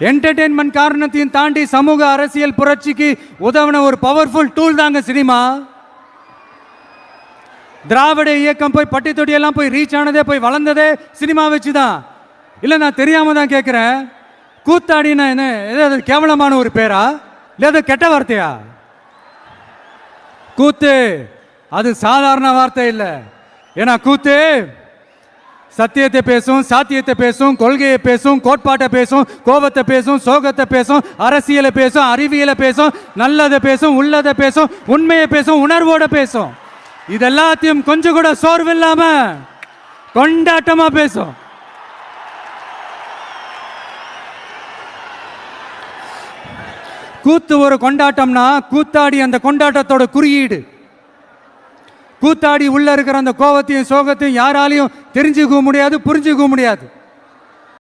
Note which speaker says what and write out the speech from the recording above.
Speaker 1: Entertainment காரணத்தையும் தாண்டி சமூக அரசியல் புரட்சிக்கு உதவின ஒரு பவர்ஃபுல் டூல் தாங்க சினிமா. திராவிட இயக்கம் போய் பட்டி தொட்டியெல்லாம் போய் ரீச் ஆனதே, போய் வளர்ந்ததே சினிமா வச்சு தான். இல்லை, நான் தெரியாம தான் கேட்குறேன், கூத்தாடினா என்ன ஏதாவது கேவலமான ஒரு பேரா இல்லை அது கெட்ட வார்த்தையா? கூத்து அது சாதாரண வார்த்தை இல்லை. ஏன்னா கூத்து சத்தியத்தை பேசும், சாத்தியத்தை பேசும், கொள்கையை பேசும், கோட்பாட்டை பேசும், கோபத்தை பேசும், சோகத்தை பேசும், அரசியலை பேசும், அறிவியலை பேசும், நல்லதை பேசும், உள்ளதை பேசும், உண்மையை பேசும், உணர்வோட பேசும். இதெல்லாத்தையும் கொஞ்சம் கூட சோர்வு இல்லாம கொண்டாட்டமா பேசும். கூத்து ஒரு கொண்டாட்டம்னா கூத்தாடி அந்த கொண்டாட்டத்தோட குறியீடு. கூத்தாடி உள்ள இருக்கிற அந்த கோபத்தையும் சோகத்தையும் யாராலையும் தெரிஞ்சுக்க முடியாது, புரிஞ்சுக்க முடியாது.